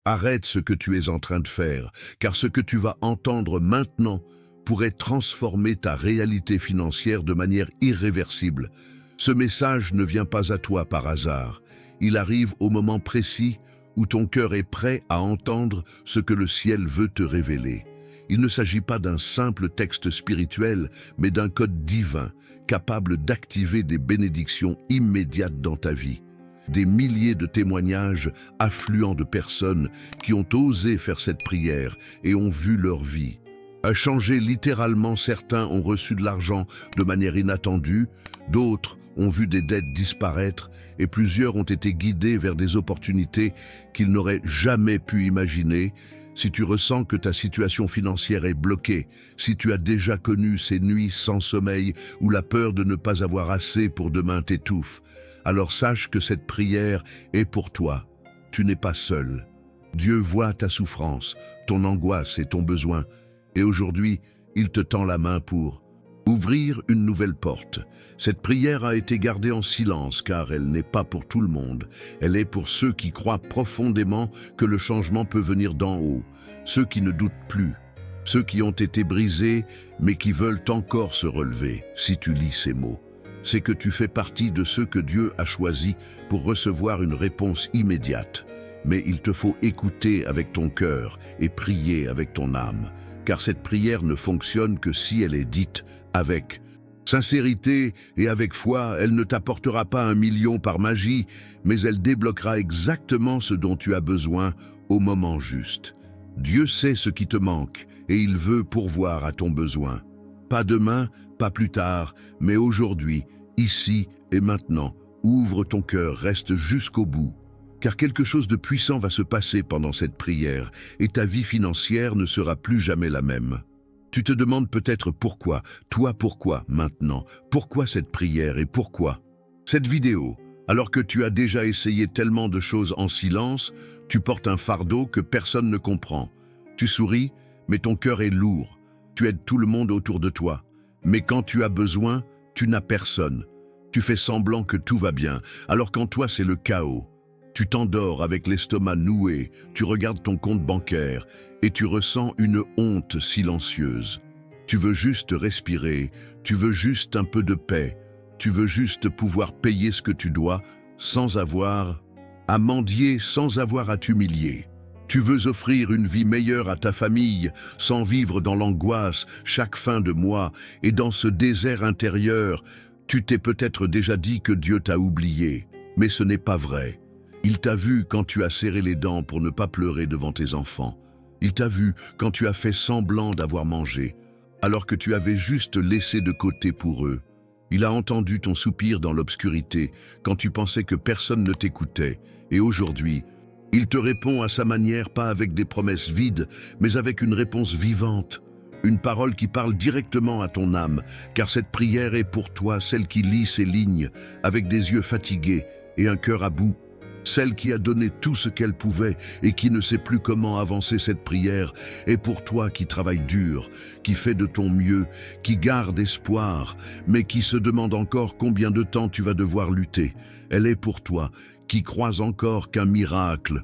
Arrête ce que tu es en train de faire, car ce que tu vas entendre maintenant pourrait transformer ta réalité financière de manière irréversible. Ce message ne vient pas à toi par hasard. Il arrive au moment précis où ton cœur est prêt à entendre ce que le ciel veut te révéler. Il ne s'agit pas d'un simple texte spirituel, mais d'un code divin, capable d'activer des bénédictions immédiates dans ta vie. Des milliers de témoignages affluents de personnes qui ont osé faire cette prière et ont vu leur vie a changé littéralement. Certains ont reçu de l'argent de manière inattendue, d'autres ont vu des dettes disparaître et plusieurs ont été guidés vers des opportunités qu'ils n'auraient jamais pu imaginer. Si tu ressens que ta situation financière est bloquée, si tu as déjà connu ces nuits sans sommeil où la peur de ne pas avoir assez pour demain t'étouffe, alors sache que cette prière est pour toi. Tu n'es pas seul. Dieu voit ta souffrance, ton angoisse et ton besoin, et aujourd'hui, il te tend la main pour ouvrir une nouvelle porte. Cette prière a été gardée en silence car elle n'est pas pour tout le monde. Elle est pour ceux qui croient profondément que le changement peut venir d'en haut, ceux qui ne doutent plus, ceux qui ont été brisés mais qui veulent encore se relever. Si tu lis ces mots, c'est que tu fais partie de ceux que Dieu a choisis pour recevoir une réponse immédiate. Mais il te faut écouter avec ton cœur et prier avec ton âme, car cette prière ne fonctionne que si elle est dite avec sincérité et avec foi. Elle ne t'apportera pas 1 million par magie, mais elle débloquera exactement ce dont tu as besoin au moment juste. Dieu sait ce qui te manque et il veut pourvoir à ton besoin. Pas demain, pas plus tard, mais aujourd'hui, ici et maintenant. Ouvre ton cœur, reste jusqu'au bout. Car quelque chose de puissant va se passer pendant cette prière et ta vie financière ne sera plus jamais la même. Tu te demandes peut-être pourquoi, toi pourquoi maintenant, pourquoi cette prière et pourquoi cette vidéo. Alors que tu as déjà essayé tellement de choses en silence, tu portes un fardeau que personne ne comprend. Tu souris, mais ton cœur est lourd. Tu aides tout le monde autour de toi. Mais quand tu as besoin, tu n'as personne. Tu fais semblant que tout va bien, alors qu'en toi c'est le chaos. Tu t'endors avec l'estomac noué, tu regardes ton compte bancaire et tu ressens une honte silencieuse. Tu veux juste respirer, tu veux juste un peu de paix, tu veux juste pouvoir payer ce que tu dois sans avoir à mendier, sans avoir à t'humilier. Tu veux offrir une vie meilleure à ta famille sans vivre dans l'angoisse chaque fin de mois et dans ce désert intérieur. Tu t'es peut-être déjà dit que Dieu t'a oublié, mais ce n'est pas vrai. Il t'a vu quand tu as serré les dents pour ne pas pleurer devant tes enfants. Il t'a vu quand tu as fait semblant d'avoir mangé, alors que tu avais juste laissé de côté pour eux. Il a entendu ton soupir dans l'obscurité, quand tu pensais que personne ne t'écoutait. Et aujourd'hui, il te répond à sa manière, pas avec des promesses vides, mais avec une réponse vivante. Une parole qui parle directement à ton âme, car cette prière est pour toi, celle qui lit ces lignes, avec des yeux fatigués et un cœur à bout. Celle qui a donné tout ce qu'elle pouvait et qui ne sait plus comment avancer cette prière est pour toi qui travaille dur, qui fait de ton mieux, qui garde espoir, mais qui se demande encore combien de temps tu vas devoir lutter. Elle est pour toi qui crois encore qu'un miracle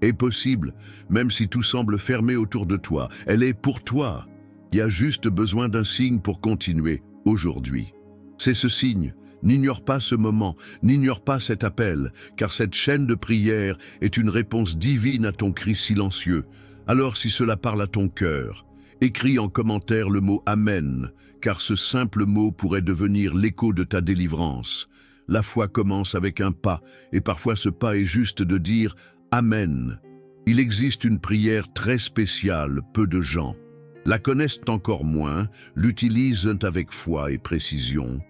est possible, même si tout semble fermé autour de toi. Elle est pour toi qui a juste besoin d'un signe pour continuer aujourd'hui. C'est ce signe. N'ignore pas ce moment, n'ignore pas cet appel, car cette chaîne de prière est une réponse divine à ton cri silencieux. Alors si cela parle à ton cœur, écris en commentaire le mot « Amen », car ce simple mot pourrait devenir l'écho de ta délivrance. La foi commence avec un pas, et parfois ce pas est juste de dire « Amen ». Il existe une prière très spéciale, peu de gens la connaissent encore moins, l'utilisent avec foi et précision.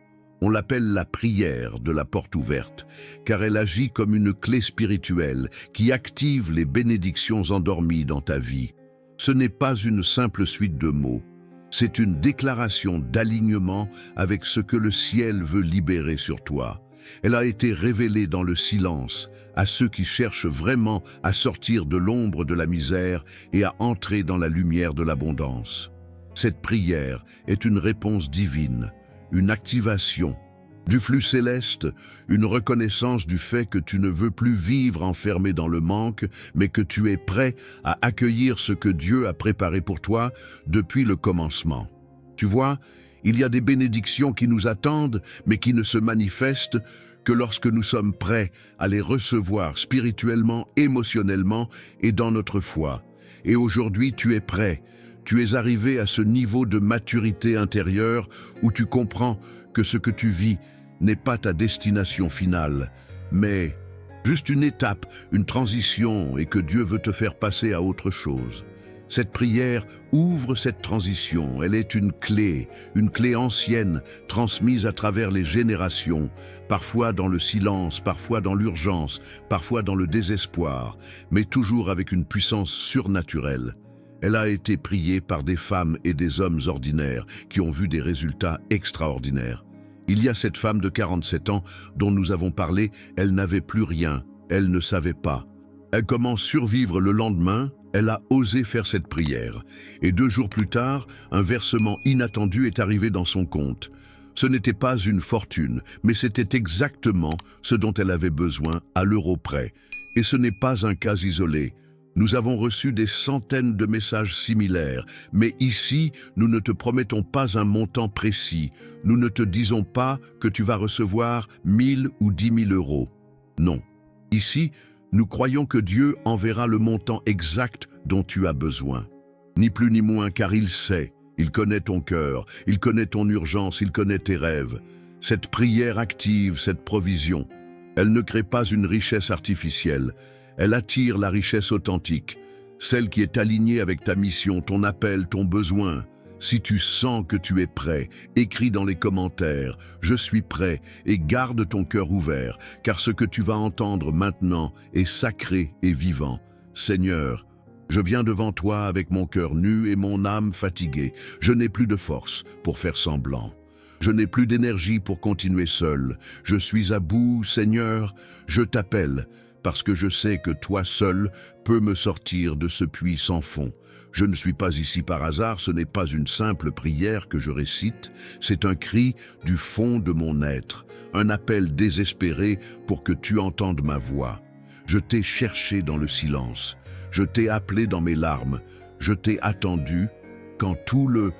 On l'appelle la prière de la porte ouverte, car elle agit comme une clé spirituelle qui active les bénédictions endormies dans ta vie. Ce n'est pas une simple suite de mots, c'est une déclaration d'alignement avec ce que le ciel veut libérer sur toi. Elle a été révélée dans le silence à ceux qui cherchent vraiment à sortir de l'ombre de la misère et à entrer dans la lumière de l'abondance. Cette prière est une réponse divine, une activation du flux céleste, une reconnaissance du fait que tu ne veux plus vivre enfermé dans le manque, mais que tu es prêt à accueillir ce que Dieu a préparé pour toi depuis le commencement. Tu vois, il y a des bénédictions qui nous attendent, mais qui ne se manifestent que lorsque nous sommes prêts à les recevoir spirituellement, émotionnellement et dans notre foi. Et aujourd'hui, tu es prêt. Tu es arrivé à ce niveau de maturité intérieure où tu comprends que ce que tu vis n'est pas ta destination finale, mais juste une étape, une transition, et que Dieu veut te faire passer à autre chose. Cette prière ouvre cette transition. Elle est une clé ancienne, transmise à travers les générations, parfois dans le silence, parfois dans l'urgence, parfois dans le désespoir, mais toujours avec une puissance surnaturelle. Elle a été priée par des femmes et des hommes ordinaires qui ont vu des résultats extraordinaires. Il y a cette femme de 47 ans dont nous avons parlé, elle n'avait plus rien, elle ne savait pas. Comment survivre le lendemain? Elle a osé faire cette prière. Et 2 jours plus tard, un versement inattendu est arrivé dans son compte. Ce n'était pas une fortune, mais c'était exactement ce dont elle avait besoin à l'euro près. Et ce n'est pas un cas isolé. Nous avons reçu des centaines de messages similaires, mais ici, nous ne te promettons pas un montant précis. Nous ne te disons pas que tu vas recevoir 1000 ou 10 000 euros. Non. Ici, nous croyons que Dieu enverra le montant exact dont tu as besoin. Ni plus ni moins, car il sait, il connaît ton cœur, il connaît ton urgence, il connaît tes rêves. Cette prière active cette provision. Elle ne crée pas une richesse artificielle. Elle attire la richesse authentique, celle qui est alignée avec ta mission, ton appel, ton besoin. Si tu sens que tu es prêt, écris dans les commentaires « Je suis prêt » et garde ton cœur ouvert, car ce que tu vas entendre maintenant est sacré et vivant. Seigneur, je viens devant toi avec mon cœur nu et mon âme fatiguée. Je n'ai plus de force pour faire semblant. Je n'ai plus d'énergie pour continuer seul. Je suis à bout, Seigneur, je t'appelle, parce que je sais que toi seul peux me sortir de ce puits sans fond. Je ne suis pas ici par hasard, ce n'est pas une simple prière que je récite, c'est un cri du fond de mon être, un appel désespéré pour que tu entendes ma voix. Je t'ai cherché dans le silence, je t'ai appelé dans mes larmes, je t'ai attendu quand tout le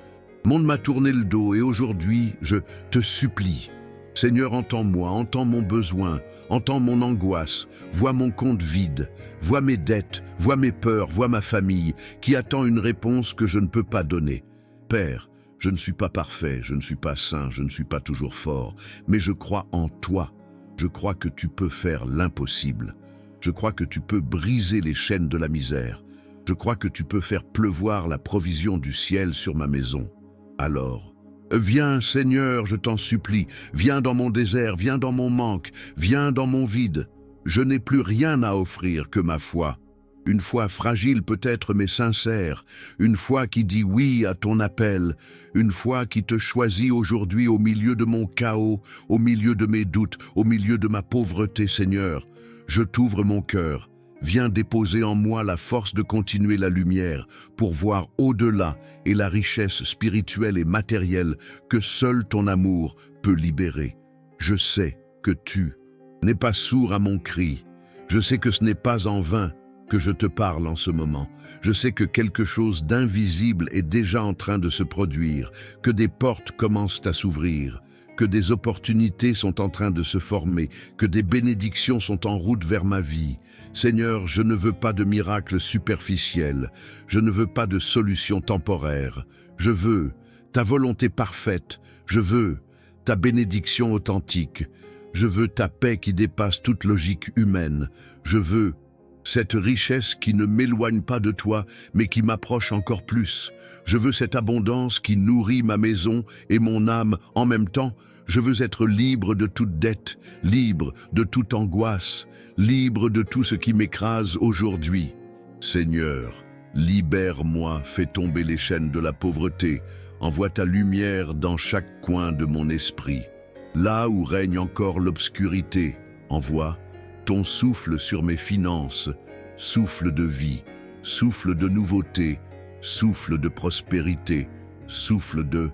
monde m'a tourné le dos et aujourd'hui je te supplie. Seigneur, entends-moi, entends mon besoin, entends mon angoisse, vois mon compte vide, vois mes dettes, vois mes peurs, vois ma famille, qui attend une réponse que je ne peux pas donner. Père, je ne suis pas parfait, je ne suis pas saint, je ne suis pas toujours fort, mais je crois en toi. Je crois que tu peux faire l'impossible. Je crois que tu peux briser les chaînes de la misère. Je crois que tu peux faire pleuvoir la provision du ciel sur ma maison. Alors, viens, Seigneur, je t'en supplie, viens dans mon désert, viens dans mon manque, viens dans mon vide. Je n'ai plus rien à offrir que ma foi. Une foi fragile peut-être mais sincère, une foi qui dit oui à ton appel, une foi qui te choisit aujourd'hui au milieu de mon chaos, au milieu de mes doutes, au milieu de ma pauvreté, Seigneur. Je t'ouvre mon cœur. Viens déposer en moi la force de continuer la lumière pour voir au-delà et la richesse spirituelle et matérielle que seul ton amour peut libérer. Je sais que tu n'es pas sourd à mon cri. Je sais que ce n'est pas en vain que je te parle en ce moment. Je sais que quelque chose d'invisible est déjà en train de se produire, que des portes commencent à s'ouvrir, que des opportunités sont en train de se former, que des bénédictions sont en route vers ma vie. Seigneur, je ne veux pas de miracles superficiels, je ne veux pas de solutions temporaires. Je veux ta volonté parfaite, je veux ta bénédiction authentique, je veux ta paix qui dépasse toute logique humaine, je veux cette richesse qui ne m'éloigne pas de toi, mais qui m'approche encore plus. Je veux cette abondance qui nourrit ma maison et mon âme en même temps. Je veux être libre de toute dette, libre de toute angoisse, libre de tout ce qui m'écrase aujourd'hui. Seigneur, libère-moi, fais tomber les chaînes de la pauvreté, envoie ta lumière dans chaque coin de mon esprit. Là où règne encore l'obscurité, envoie ton souffle sur mes finances, souffle de vie, souffle de nouveauté, souffle de prospérité, souffle de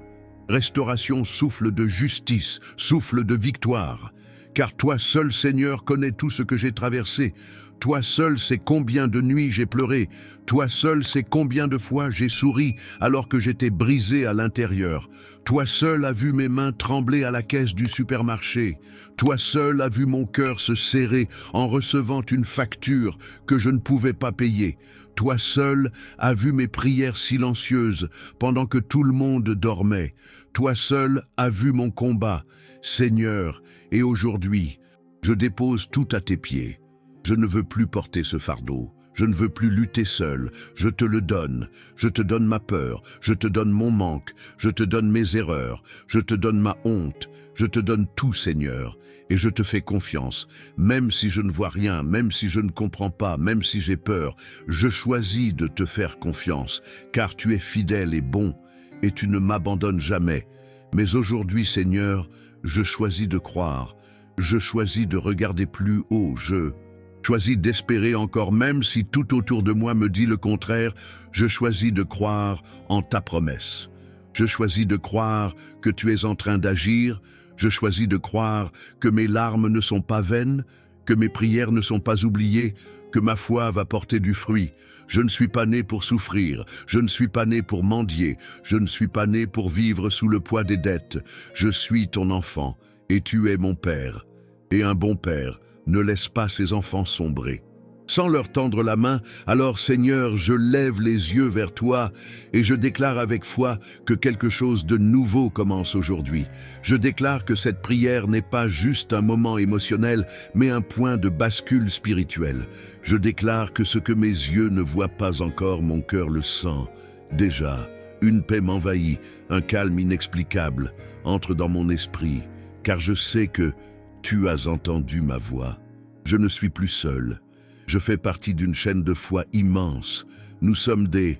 Restauration, souffle de justice, souffle de victoire. Car toi seul, Seigneur, connais tout ce que j'ai traversé. Toi seul sais combien de nuits j'ai pleuré. Toi seul sais combien de fois j'ai souri alors que j'étais brisé à l'intérieur. Toi seul as vu mes mains trembler à la caisse du supermarché. Toi seul as vu mon cœur se serrer en recevant une facture que je ne pouvais pas payer. Toi seul as vu mes prières silencieuses pendant que tout le monde dormait. Toi seul as vu mon combat, Seigneur, et aujourd'hui, je dépose tout à tes pieds. Je ne veux plus porter ce fardeau. Je ne veux plus lutter seul. Je te le donne. Je te donne ma peur. Je te donne mon manque. Je te donne mes erreurs. Je te donne ma honte. Je te donne tout, Seigneur. Et je te fais confiance. Même si je ne vois rien, même si je ne comprends pas, même si j'ai peur, je choisis de te faire confiance, car tu es fidèle et bon, et tu ne m'abandonnes jamais. Mais aujourd'hui, Seigneur, je choisis de croire. Je choisis de regarder plus haut. Je choisis d'espérer encore, même si tout autour de moi me dit le contraire. Je choisis de croire en ta promesse. Je choisis de croire que tu es en train d'agir. Je choisis de croire que mes larmes ne sont pas vaines, que mes prières ne sont pas oubliées, que ma foi va porter du fruit. Je ne suis pas né pour souffrir, je ne suis pas né pour mendier, je ne suis pas né pour vivre sous le poids des dettes. Je suis ton enfant, et tu es mon père. Et un bon père ne laisse pas ses enfants sombrer. Sans leur tendre la main, alors Seigneur, je lève les yeux vers toi et je déclare avec foi que quelque chose de nouveau commence aujourd'hui. Je déclare que cette prière n'est pas juste un moment émotionnel, mais un point de bascule spirituel. Je déclare que ce que mes yeux ne voient pas encore, mon cœur le sent. Déjà, une paix m'envahit, un calme inexplicable entre dans mon esprit, car je sais que tu as entendu ma voix. Je ne suis plus seul. Je fais partie d'une chaîne de foi immense. Nous sommes des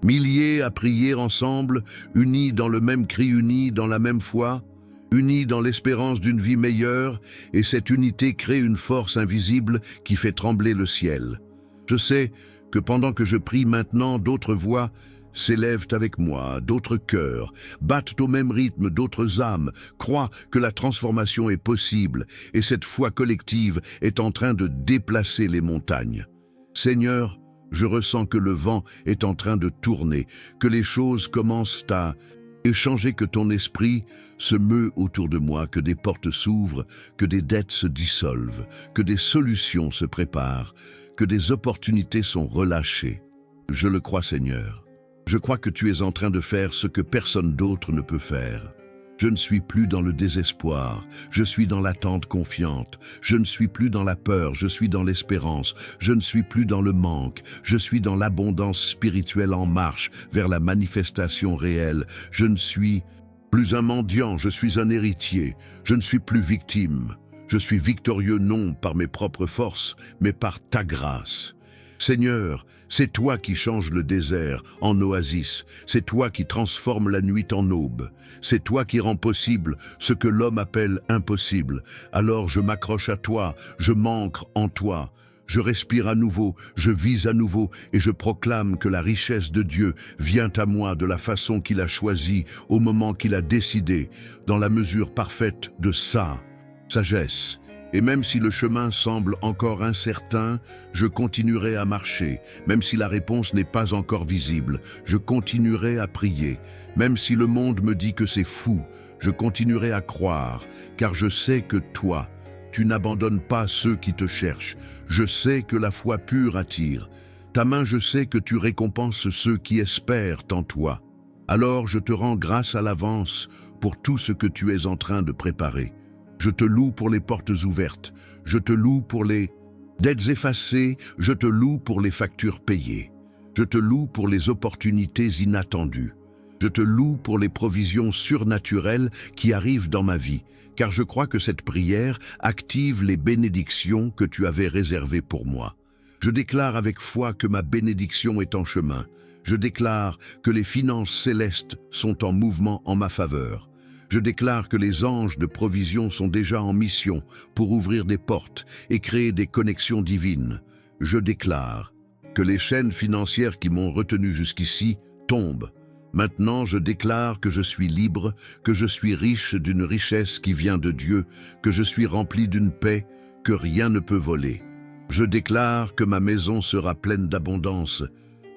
milliers à prier ensemble, unis dans le même cri, unis dans la même foi, unis dans l'espérance d'une vie meilleure, et cette unité crée une force invisible qui fait trembler le ciel. Je sais que pendant que je prie maintenant, d'autres voix s'élèvent avec moi, d'autres cœurs battent au même rythme, d'autres âmes croient que la transformation est possible et cette foi collective est en train de déplacer les montagnes. Seigneur, je ressens que le vent est en train de tourner, que les choses commencent à échanger, que ton esprit se meut autour de moi, que des portes s'ouvrent, que des dettes se dissolvent, que des solutions se préparent, que des opportunités sont relâchées. Je le crois, Seigneur. Je crois que tu es en train de faire ce que personne d'autre ne peut faire. Je ne suis plus dans le désespoir, je suis dans l'attente confiante. Je ne suis plus dans la peur, je suis dans l'espérance. Je ne suis plus dans le manque, je suis dans l'abondance spirituelle en marche vers la manifestation réelle. Je ne suis plus un mendiant, je suis un héritier. Je ne suis plus victime. Je suis victorieux non par mes propres forces, mais par ta grâce. Seigneur, c'est toi qui changes le désert en oasis, c'est toi qui transformes la nuit en aube, c'est toi qui rends possible ce que l'homme appelle impossible. Alors je m'accroche à toi, je m'ancre en toi, je respire à nouveau, je vis à nouveau et je proclame que la richesse de Dieu vient à moi de la façon qu'il a choisie, au moment qu'il a décidé, dans la mesure parfaite de sa sagesse. Et même si le chemin semble encore incertain, je continuerai à marcher. Même si la réponse n'est pas encore visible, je continuerai à prier. Même si le monde me dit que c'est fou, je continuerai à croire, car je sais que toi, tu n'abandonnes pas ceux qui te cherchent. Je sais que la foi pure attire. Ta main, je sais que tu récompenses ceux qui espèrent en toi. Alors je te rends grâce à l'avance pour tout ce que tu es en train de préparer. Je te loue pour les portes ouvertes, je te loue pour les dettes effacées, je te loue pour les factures payées, je te loue pour les opportunités inattendues, je te loue pour les provisions surnaturelles qui arrivent dans ma vie, car je crois que cette prière active les bénédictions que tu avais réservées pour moi. Je déclare avec foi que ma bénédiction est en chemin. Je déclare que les finances célestes sont en mouvement en ma faveur. Je déclare que les anges de provision sont déjà en mission pour ouvrir des portes et créer des connexions divines. Je déclare que les chaînes financières qui m'ont retenu jusqu'ici tombent. Maintenant, je déclare que je suis libre, que je suis riche d'une richesse qui vient de Dieu, que je suis rempli d'une paix que rien ne peut voler. Je déclare que ma maison sera pleine d'abondance,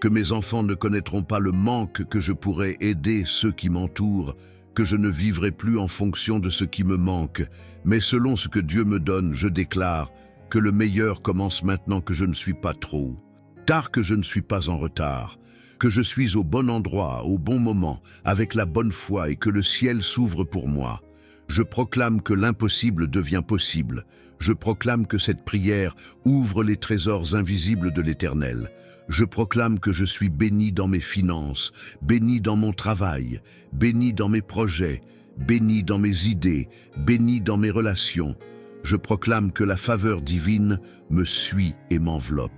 que mes enfants ne connaîtront pas le manque, que je pourrai aider ceux qui m'entourent, que je ne vivrai plus en fonction de ce qui me manque, mais selon ce que Dieu me donne, je déclare que le meilleur commence maintenant, que je ne suis pas trop tard, que je ne suis pas en retard, que je suis au bon endroit, au bon moment, avec la bonne foi et que le ciel s'ouvre pour moi. Je proclame que l'impossible devient possible. Je proclame que cette prière ouvre les trésors invisibles de l'Éternel. Je proclame que je suis béni dans mes finances, béni dans mon travail, béni dans mes projets, béni dans mes idées, béni dans mes relations. Je proclame que la faveur divine me suit et m'enveloppe.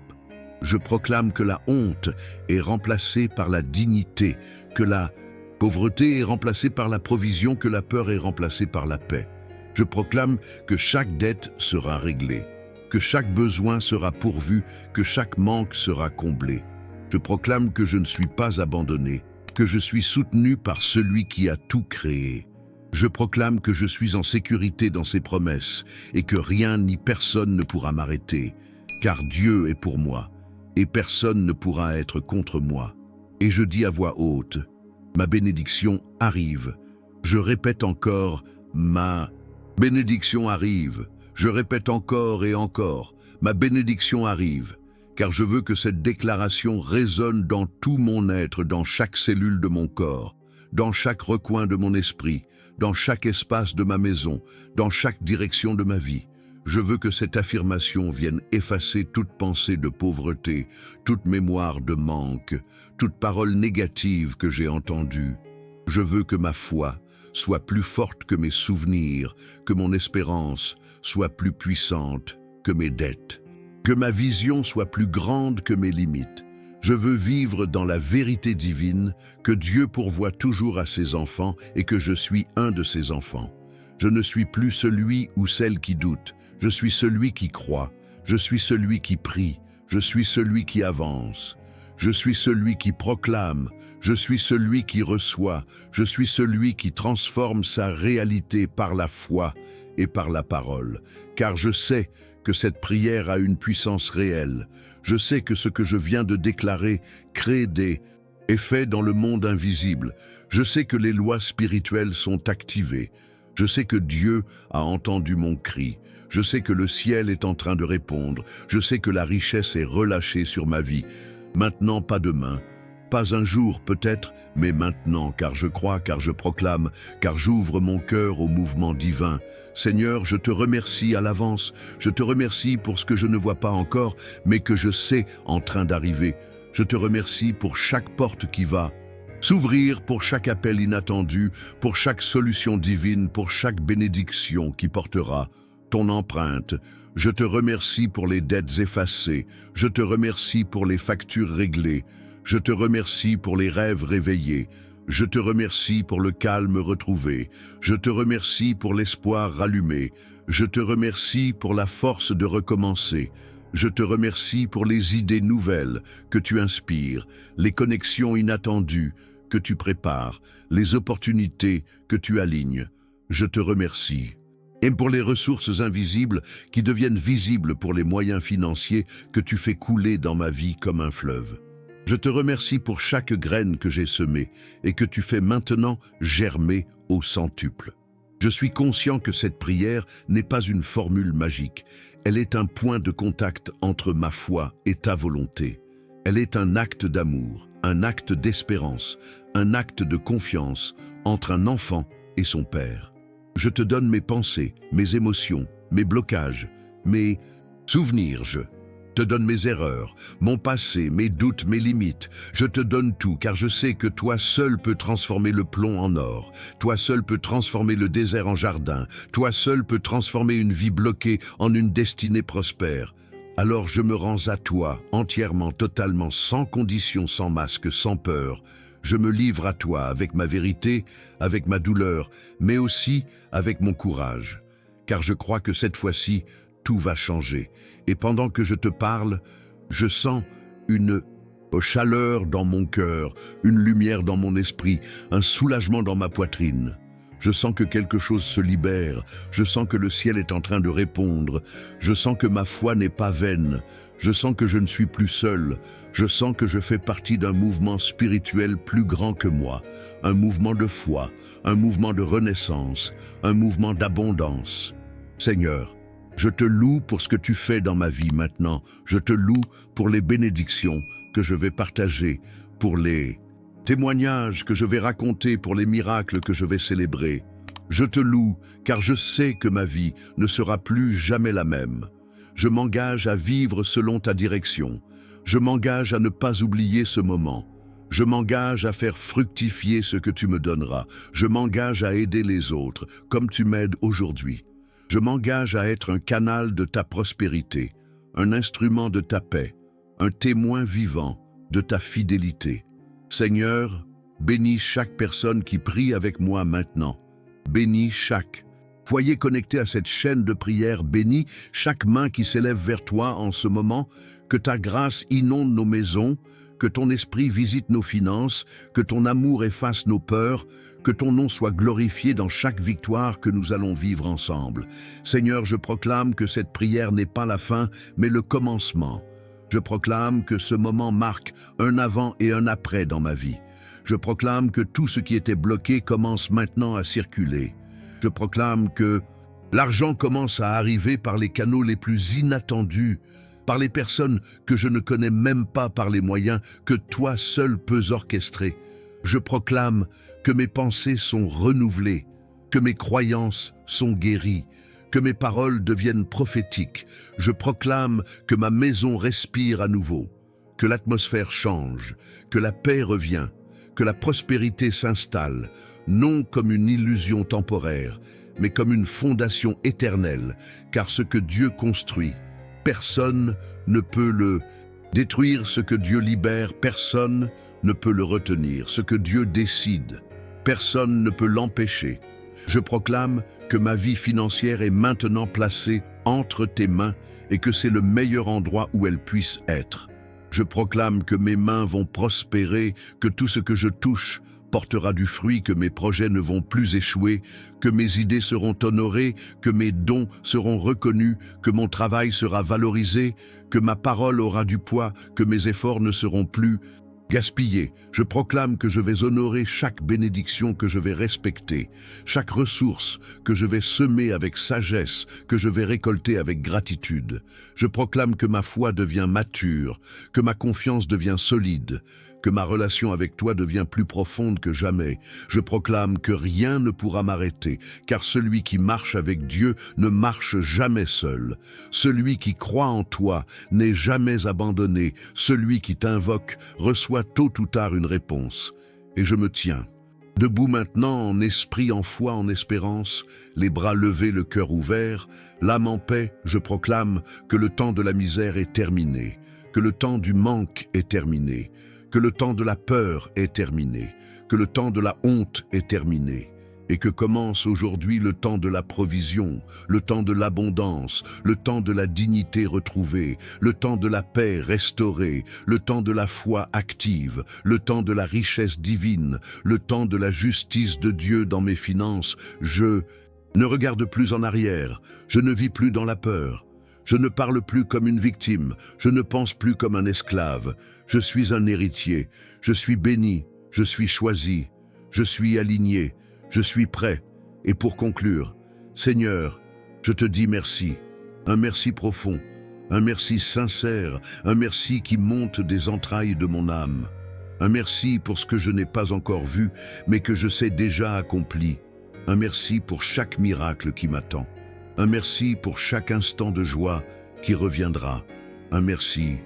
Je proclame que la honte est remplacée par la dignité, que la pauvreté est remplacée par la provision, que la peur est remplacée par la paix. Je proclame que chaque dette sera réglée, que chaque besoin sera pourvu, que chaque manque sera comblé. Je proclame que je ne suis pas abandonné, que je suis soutenu par celui qui a tout créé. Je proclame que je suis en sécurité dans ses promesses et que rien ni personne ne pourra m'arrêter, car Dieu est pour moi et personne ne pourra être contre moi. Et je dis à voix haute, ma bénédiction arrive. Je répète encore, ma bénédiction arrive. Je répète encore et encore, ma bénédiction arrive, car je veux que cette déclaration résonne dans tout mon être, dans chaque cellule de mon corps, dans chaque recoin de mon esprit, dans chaque espace de ma maison, dans chaque direction de ma vie. Je veux que cette affirmation vienne effacer toute pensée de pauvreté, toute mémoire de manque, toute parole négative que j'ai entendue. Je veux que ma foi soit plus forte que mes souvenirs, que mon espérance soit plus puissante que mes dettes, que ma vision soit plus grande que mes limites. Je veux vivre dans la vérité divine, que Dieu pourvoit toujours à ses enfants et que je suis un de ses enfants. Je ne suis plus celui ou celle qui doute, je suis celui qui croit, je suis celui qui prie, je suis celui qui avance, je suis celui qui proclame, je suis celui qui reçoit, je suis celui qui transforme sa réalité par la foi et par la parole, car je sais que cette prière a une puissance réelle. Je sais que ce que je viens de déclarer crée des effets dans le monde invisible. Je sais que les lois spirituelles sont activées. Je sais que Dieu a entendu mon cri. Je sais que le ciel est en train de répondre. Je sais que la richesse est relâchée sur ma vie. Maintenant, pas demain. Pas un jour peut-être, mais maintenant, car je crois, car je proclame, car j'ouvre mon cœur au mouvement divin. Seigneur, je te remercie à l'avance. Je te remercie pour ce que je ne vois pas encore, mais que je sais en train d'arriver. Je te remercie pour chaque porte qui va s'ouvrir, pour chaque appel inattendu, pour chaque solution divine, pour chaque bénédiction qui portera ton empreinte. Je te remercie pour les dettes effacées. Je te remercie pour les factures réglées. Je te remercie pour les rêves réveillés. Je te remercie pour le calme retrouvé. Je te remercie pour l'espoir rallumé. Je te remercie pour la force de recommencer. Je te remercie pour les idées nouvelles que tu inspires, les connexions inattendues que tu prépares, les opportunités que tu alignes. Je te remercie. Et pour les ressources invisibles qui deviennent visibles, pour les moyens financiers que tu fais couler dans ma vie comme un fleuve. Je te remercie pour chaque graine que j'ai semée et que tu fais maintenant germer au centuple. Je suis conscient que cette prière n'est pas une formule magique. Elle est un point de contact entre ma foi et ta volonté. Elle est un acte d'amour, un acte d'espérance, un acte de confiance entre un enfant et son père. Je te donne mes pensées, mes émotions, mes blocages, mes souvenirs. Je te donne mes erreurs, mon passé, mes doutes, mes limites. Je te donne tout, car je sais que toi seul peux transformer le plomb en or. Toi seul peux transformer le désert en jardin. Toi seul peux transformer une vie bloquée en une destinée prospère. Alors je me rends à toi, entièrement, totalement, sans condition, sans masque, sans peur. Je me livre à toi avec ma vérité, avec ma douleur, mais aussi avec mon courage. Car je crois que cette fois-ci, tout va changer. Et pendant que je te parle, je sens une chaleur dans mon cœur, une lumière dans mon esprit, un soulagement dans ma poitrine. Je sens que quelque chose se libère, je sens que le ciel est en train de répondre, je sens que ma foi n'est pas vaine, je sens que je ne suis plus seul, je sens que je fais partie d'un mouvement spirituel plus grand que moi, un mouvement de foi, un mouvement de renaissance, un mouvement d'abondance. Seigneur, je te loue pour ce que tu fais dans ma vie maintenant, je te loue pour les bénédictions que je vais partager, pour les témoignages que je vais raconter, pour les miracles que je vais célébrer. Je te loue, car je sais que ma vie ne sera plus jamais la même. Je m'engage à vivre selon ta direction. Je m'engage à ne pas oublier ce moment. Je m'engage à faire fructifier ce que tu me donneras. Je m'engage à aider les autres, comme tu m'aides aujourd'hui. Je m'engage à être un canal de ta prospérité, un instrument de ta paix, un témoin vivant de ta fidélité. Seigneur, bénis chaque personne qui prie avec moi maintenant. Bénis chaque foyer connecté à cette chaîne de prière. Bénis chaque main qui s'élève vers toi en ce moment. Que ta grâce inonde nos maisons, que ton esprit visite nos finances, que ton amour efface nos peurs, que ton nom soit glorifié dans chaque victoire que nous allons vivre ensemble. Seigneur, je proclame que cette prière n'est pas la fin, mais le commencement. Je proclame que ce moment marque un avant et un après dans ma vie. Je proclame que tout ce qui était bloqué commence maintenant à circuler. Je proclame que l'argent commence à arriver par les canaux les plus inattendus, par les personnes que je ne connais même pas, par les moyens que toi seul peux orchestrer. Je proclame que mes pensées sont renouvelées, que mes croyances sont guéries, que mes paroles deviennent prophétiques. Je proclame que ma maison respire à nouveau, que l'atmosphère change, que la paix revient, que la prospérité s'installe, non comme une illusion temporaire, mais comme une fondation éternelle, car ce que Dieu construit, personne ne peut le détruire. Ce que Dieu libère, personne ne peut le retenir. Ce que Dieu décide, personne ne peut l'empêcher. Je proclame que ma vie financière est maintenant placée entre tes mains et que c'est le meilleur endroit où elle puisse être. Je proclame que mes mains vont prospérer, que tout ce que je touche portera du fruit, que mes projets ne vont plus échouer, que mes idées seront honorées, que mes dons seront reconnus, que mon travail sera valorisé, que ma parole aura du poids, que mes efforts ne seront plus gaspillés. Je proclame que je vais honorer chaque bénédiction que je vais respecter, chaque ressource que je vais semer avec sagesse, que je vais récolter avec gratitude. Je proclame que ma foi devient mature, que ma confiance devient solide, que ma relation avec toi devient plus profonde que jamais. Je proclame que rien ne pourra m'arrêter, car celui qui marche avec Dieu ne marche jamais seul. Celui qui croit en toi n'est jamais abandonné. Celui qui t'invoque reçoit tôt ou tard une réponse. Et je me tiens debout maintenant, en esprit, en foi, en espérance, les bras levés, le cœur ouvert, l'âme en paix. Je proclame que le temps de la misère est terminé, que le temps du manque est terminé, que le temps de la peur est terminé, que le temps de la honte est terminé, et que commence aujourd'hui le temps de la provision, le temps de l'abondance, le temps de la dignité retrouvée, le temps de la paix restaurée, le temps de la foi active, le temps de la richesse divine, le temps de la justice de Dieu dans mes finances. Je ne regarde plus en arrière, je ne vis plus dans la peur. Je ne parle plus comme une victime, je ne pense plus comme un esclave. Je suis un héritier, je suis béni, je suis choisi, je suis aligné, je suis prêt. Et pour conclure, Seigneur, je te dis merci, un merci profond, un merci sincère, un merci qui monte des entrailles de mon âme. Un merci pour ce que je n'ai pas encore vu, mais que je sais déjà accompli. Un merci pour chaque miracle qui m'attend. Un merci pour chaque instant de joie qui reviendra. Un merci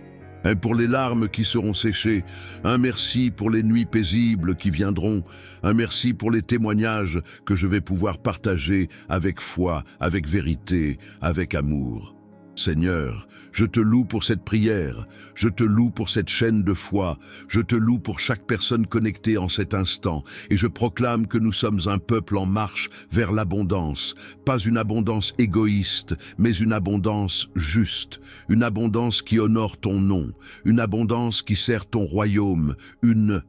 pour les larmes qui seront séchées. Un merci pour les nuits paisibles qui viendront. Un merci pour les témoignages que je vais pouvoir partager avec foi, avec vérité, avec amour. Seigneur, je te loue pour cette prière, je te loue pour cette chaîne de foi, je te loue pour chaque personne connectée en cet instant, et je proclame que nous sommes un peuple en marche vers l'abondance, pas une abondance égoïste, mais une abondance juste, une abondance qui honore ton nom, une abondance qui sert ton royaume, une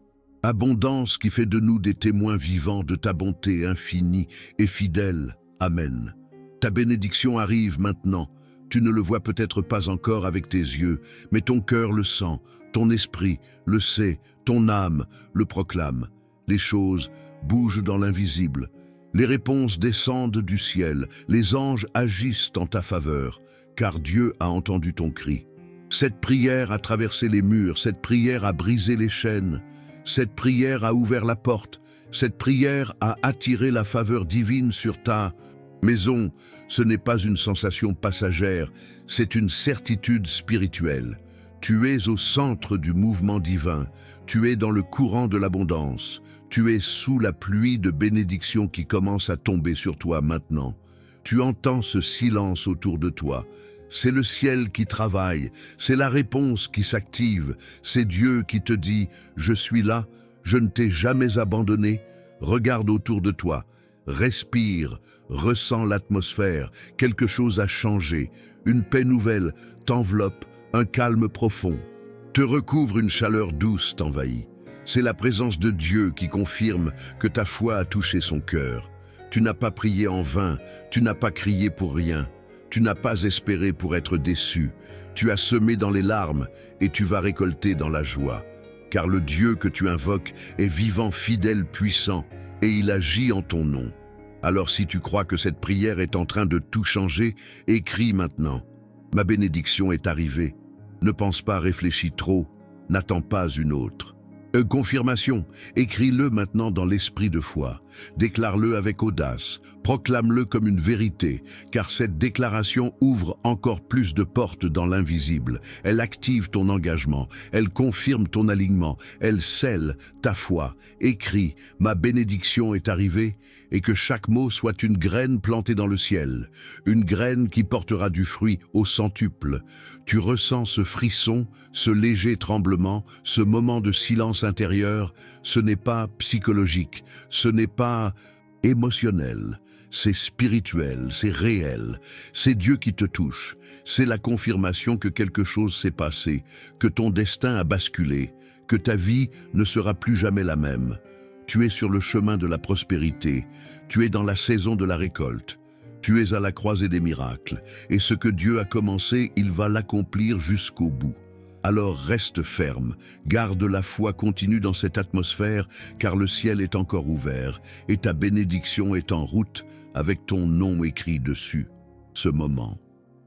abondance qui fait de nous des témoins vivants de ta bonté infinie et fidèle. Amen. Ta bénédiction arrive maintenant. Tu ne le vois peut-être pas encore avec tes yeux, mais ton cœur le sent, ton esprit le sait, ton âme le proclame. Les choses bougent dans l'invisible. Les réponses descendent du ciel. Les anges agissent en ta faveur, car Dieu a entendu ton cri. Cette prière a traversé les murs, cette prière a brisé les chaînes, cette prière a ouvert la porte, cette prière a attiré la faveur divine sur ta maison. Ce n'est pas une sensation passagère, c'est une certitude spirituelle. Tu es au centre du mouvement divin, tu es dans le courant de l'abondance, tu es sous la pluie de bénédictions qui commence à tomber sur toi maintenant. Tu entends ce silence autour de toi. C'est le ciel qui travaille, c'est la réponse qui s'active, c'est Dieu qui te dit « Je suis là, je ne t'ai jamais abandonné, regarde autour de toi ». Respire, ressens l'atmosphère, quelque chose a changé, une paix nouvelle t'enveloppe, un calme profond. Te recouvre une chaleur douce t'envahit. C'est la présence de Dieu qui confirme que ta foi a touché son cœur. Tu n'as pas prié en vain, tu n'as pas crié pour rien, tu n'as pas espéré pour être déçu. Tu as semé dans les larmes et tu vas récolter dans la joie. Car le Dieu que tu invoques est vivant, fidèle, puissant, et il agit en ton nom. Alors si tu crois que cette prière est en train de tout changer, écris maintenant. Ma bénédiction est arrivée. Ne pense pas, réfléchis trop, n'attends pas une autre. Confirmation, écris-le maintenant dans l'esprit de foi. Déclare-le avec audace, proclame-le comme une vérité, car cette déclaration ouvre encore plus de portes dans l'invisible. Elle active ton engagement, elle confirme ton alignement, elle scelle ta foi. Écris, ma bénédiction est arrivée, et que chaque mot soit une graine plantée dans le ciel, une graine qui portera du fruit au centuple. Tu ressens ce frisson, ce léger tremblement, ce moment de silence intérieur. Ce n'est pas psychologique, ce n'est pas émotionnel, c'est spirituel, c'est réel. C'est Dieu qui te touche, c'est la confirmation que quelque chose s'est passé, que ton destin a basculé, que ta vie ne sera plus jamais la même. Tu es sur le chemin de la prospérité, tu es dans la saison de la récolte, tu es à la croisée des miracles, et ce que Dieu a commencé, il va l'accomplir jusqu'au bout. Alors reste ferme, garde la foi continue dans cette atmosphère, car le ciel est encore ouvert, et ta bénédiction est en route avec ton nom écrit dessus. Ce moment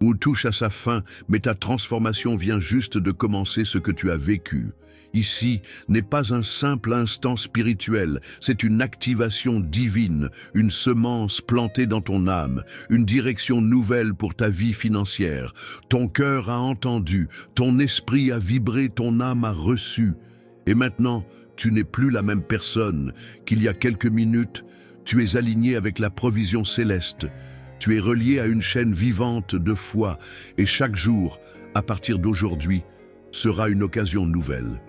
où touche à sa fin, mais ta transformation vient juste de commencer. Ce que tu as vécu ici n'est pas un simple instant spirituel, c'est une activation divine, une semence plantée dans ton âme, une direction nouvelle pour ta vie financière. Ton cœur a entendu, ton esprit a vibré, ton âme a reçu. Et maintenant, tu n'es plus la même personne qu'il y a quelques minutes. Tu es aligné avec la provision céleste. Tu es relié à une chaîne vivante de foi, et chaque jour, à partir d'aujourd'hui, sera une occasion nouvelle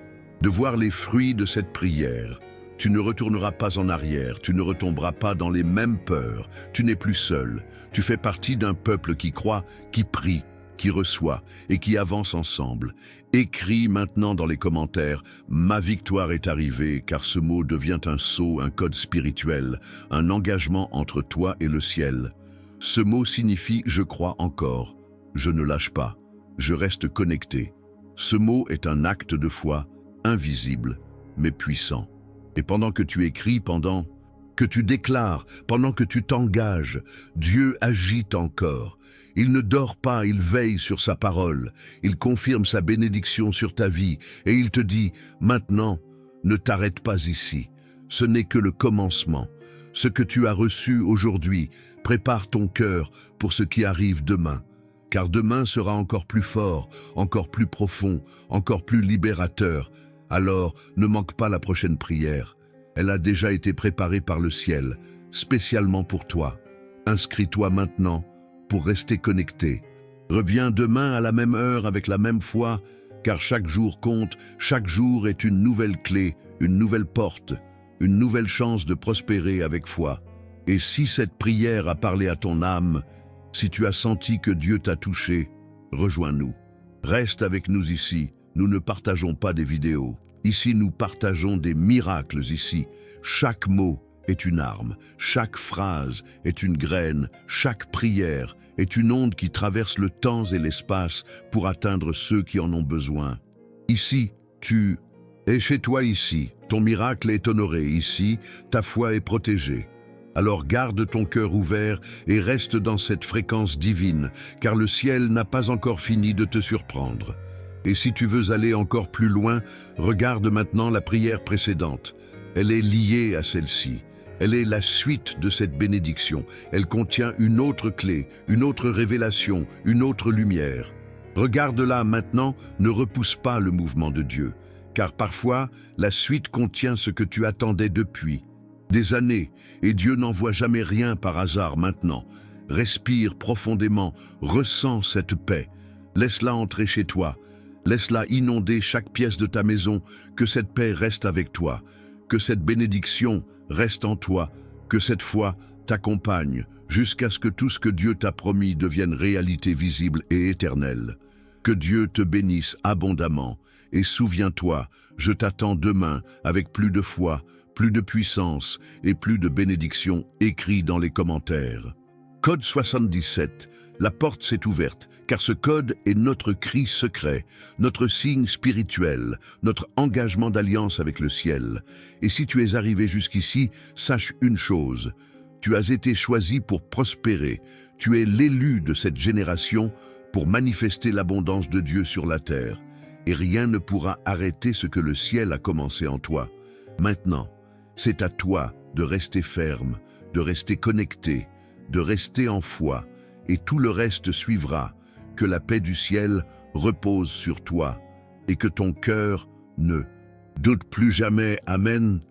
de voir les fruits de cette prière. Tu ne retourneras pas en arrière, tu ne retomberas pas dans les mêmes peurs, tu n'es plus seul. Tu fais partie d'un peuple qui croit, qui prie, qui reçoit et qui avance ensemble. Écris maintenant dans les commentaires « Ma victoire est arrivée » car ce mot devient un sceau, un code spirituel, un engagement entre toi et le ciel. Ce mot signifie « je crois encore », je ne lâche pas, je reste connecté. Ce mot est un acte de foi, invisible, mais puissant. Et pendant que tu écris, pendant que tu déclares, pendant que tu t'engages, Dieu agit encore. Il ne dort pas, il veille sur sa parole, il confirme sa bénédiction sur ta vie, et il te dit « Maintenant, ne t'arrête pas ici, ce n'est que le commencement. Ce que tu as reçu aujourd'hui, prépare ton cœur pour ce qui arrive demain. Car demain sera encore plus fort, encore plus profond, encore plus libérateur. Alors, ne manque pas la prochaine prière. Elle a déjà été préparée par le ciel, spécialement pour toi. Inscris-toi maintenant pour rester connecté. Reviens demain à la même heure avec la même foi, car chaque jour compte, chaque jour est une nouvelle clé, une nouvelle porte, une nouvelle chance de prospérer avec foi. Et si cette prière a parlé à ton âme, si tu as senti que Dieu t'a touché, rejoins-nous. Reste avec nous ici, nous ne partageons pas des vidéos. Ici, nous partageons des miracles ici. Chaque mot est une arme, chaque phrase est une graine, chaque prière est une onde qui traverse le temps et l'espace pour atteindre ceux qui en ont besoin. Ici, tu es chez toi ici, ton miracle est honoré ici, ta foi est protégée. Alors garde ton cœur ouvert et reste dans cette fréquence divine, car le ciel n'a pas encore fini de te surprendre. Et si tu veux aller encore plus loin, regarde maintenant la prière précédente. Elle est liée à celle-ci. Elle est la suite de cette bénédiction. Elle contient une autre clé, une autre révélation, une autre lumière. Regarde-la maintenant, ne repousse pas le mouvement de Dieu, car parfois, la suite contient ce que tu attendais depuis des années, et Dieu n'envoie jamais rien par hasard maintenant. Respire profondément, ressens cette paix. Laisse-la entrer chez toi. Laisse-la inonder chaque pièce de ta maison, que cette paix reste avec toi, que cette bénédiction reste en toi, que cette foi t'accompagne jusqu'à ce que tout ce que Dieu t'a promis devienne réalité visible et éternelle. Que Dieu te bénisse abondamment et souviens-toi, je t'attends demain avec plus de foi, plus de puissance et plus de bénédiction écrit dans les commentaires. Code 77, la porte s'est ouverte, car ce code est notre cri secret, notre signe spirituel, notre engagement d'alliance avec le ciel. Et si tu es arrivé jusqu'ici, sache une chose, tu as été choisi pour prospérer, tu es l'élu de cette génération pour manifester l'abondance de Dieu sur la terre. Et rien ne pourra arrêter ce que le ciel a commencé en toi. Maintenant, c'est à toi de rester ferme, de rester connecté, de rester en foi, et tout le reste suivra. Que la paix du ciel repose sur toi, et que ton cœur ne doute plus jamais. Amen.